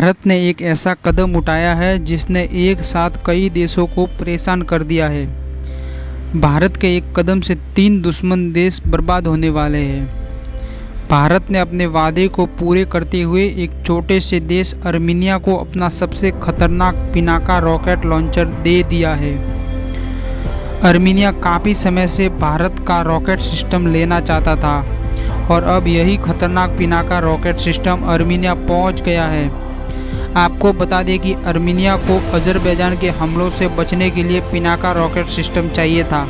भारत ने एक ऐसा कदम उठाया है जिसने एक साथ कई देशों को परेशान कर दिया है। भारत के एक कदम से 3 दुश्मन देश बर्बाद होने वाले हैं। भारत ने अपने वादे को पूरे करते हुए एक छोटे से देश अर्मीनिया को अपना सबसे खतरनाक पिनाका रॉकेट लॉन्चर दे दिया है। अर्मीनिया काफ़ी समय से भारत का रॉकेट सिस्टम लेना चाहता था और अब यही खतरनाक पिनाका रॉकेट सिस्टम अर्मीनिया पहुंच गया है। आपको बता दें कि अर्मीनिया को अज़रबैजान के हमलों से बचने के लिए पिनाका रॉकेट सिस्टम चाहिए था।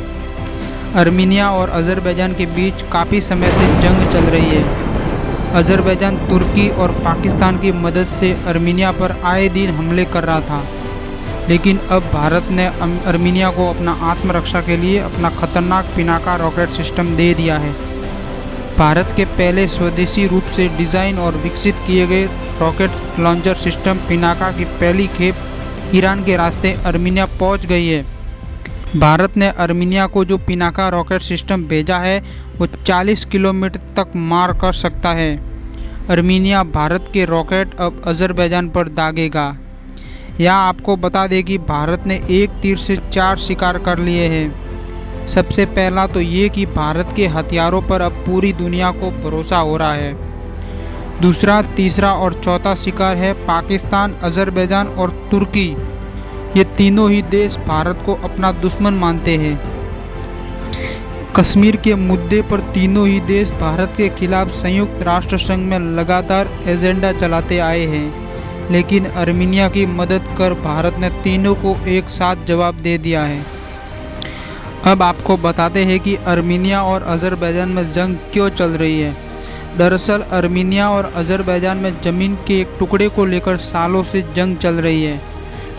अर्मीनिया और अज़रबैजान के बीच काफ़ी समय से जंग चल रही है। अज़रबैजान तुर्की और पाकिस्तान की मदद से अर्मीनिया पर आए दिन हमले कर रहा था, लेकिन अब भारत ने अर्मीनिया को अपना आत्मरक्षा के लिए अपना खतरनाक पिनाका रॉकेट सिस्टम दे दिया है। भारत के पहले स्वदेशी रूप से डिज़ाइन और विकसित किए गए रॉकेट लॉन्चर सिस्टम पिनाका की पहली खेप ईरान के रास्ते अर्मीनिया पहुंच गई है। भारत ने अर्मीनिया को जो पिनाका रॉकेट सिस्टम भेजा है वो 40 किलोमीटर तक मार कर सकता है। अर्मीनिया भारत के रॉकेट अब अज़रबैजान पर दागेगा। यहाँ आपको बता दें कि भारत ने एक तीर से 4 शिकार कर लिए हैं। सबसे पहला तो ये कि भारत के हथियारों पर अब पूरी दुनिया को भरोसा हो रहा है। दूसरा, तीसरा और चौथा शिकार है पाकिस्तान, अज़रबैजान और तुर्की। ये तीनों ही देश भारत को अपना दुश्मन मानते हैं। कश्मीर के मुद्दे पर तीनों ही देश भारत के खिलाफ संयुक्त राष्ट्र संघ में लगातार एजेंडा चलाते आए हैं, लेकिन अर्मीनिया की मदद कर भारत ने तीनों को एक साथ जवाब दे दिया है। अब आपको बताते हैं कि अर्मीनिया और अज़रबैजान में जंग क्यों चल रही है। दरअसल अर्मीनिया और अज़रबैजान में ज़मीन के एक टुकड़े को लेकर सालों से जंग चल रही है।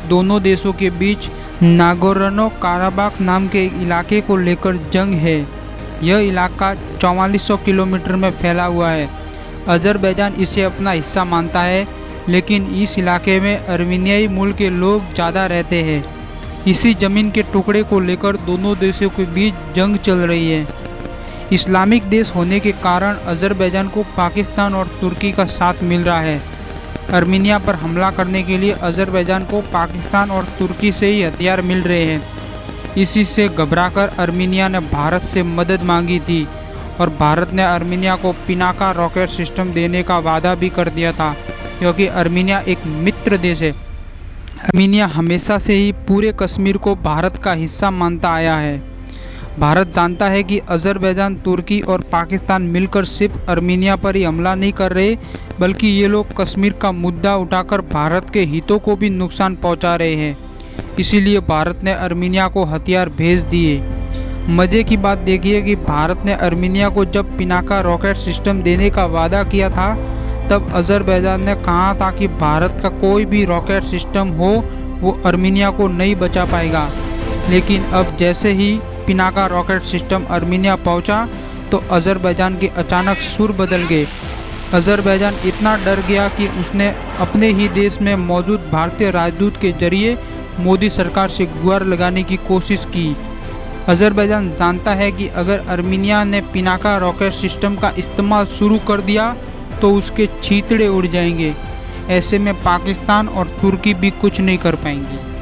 दोनों देशों के बीच नागोर्नो काराबाख नाम के इलाके को लेकर जंग है। यह इलाका 4400 किलोमीटर में फैला हुआ है। अज़रबैजान इसे अपना हिस्सा मानता है, लेकिन इस इलाके में अर्मीनियाई मूल के लोग ज़्यादा रहते हैं। इसी ज़मीन के टुकड़े को लेकर दोनों देशों के बीच जंग चल रही है। इस्लामिक देश होने के कारण अज़रबैजान को पाकिस्तान और तुर्की का साथ मिल रहा है। अर्मीनिया पर हमला करने के लिए अज़रबैजान को पाकिस्तान और तुर्की से ही हथियार मिल रहे हैं। इसी से घबराकर अर्मीनिया ने भारत से मदद मांगी थी और भारत ने अर्मीनिया को पिनाका रॉकेट सिस्टम देने का वादा भी कर दिया था, क्योंकि अर्मीनिया एक मित्र देश है। अर्मीनिया हमेशा से ही पूरे कश्मीर को भारत का हिस्सा मानता आया है। भारत जानता है कि अज़रबैजान, तुर्की और पाकिस्तान मिलकर सिर्फ अर्मीनिया पर ही हमला नहीं कर रहे, बल्कि ये लोग कश्मीर का मुद्दा उठाकर भारत के हितों को भी नुकसान पहुंचा रहे हैं। इसीलिए भारत ने अर्मीनिया को हथियार भेज दिए। मज़े की बात देखिए कि भारत ने अर्मीनिया को जब पिनाका रॉकेट सिस्टम देने का वादा किया था, तब अज़रबैजान ने कहा था कि भारत का कोई भी रॉकेट सिस्टम हो वो अर्मीनिया को नहीं बचा पाएगा। लेकिन अब जैसे ही पिनाका रॉकेट सिस्टम अर्मीनिया पहुंचा, तो अज़रबैजान के अचानक सुर बदल गए। अज़रबैजान इतना डर गया कि उसने अपने ही देश में मौजूद भारतीय राजदूत के जरिए मोदी सरकार से गुहार लगाने की कोशिश की। अज़रबैजान जानता है कि अगर अर्मीनिया ने पिनाका रॉकेट सिस्टम का इस्तेमाल शुरू कर दिया तो उसके छींतड़े उड़ जाएंगे। ऐसे में पाकिस्तान और तुर्की भी कुछ नहीं कर पाएंगी।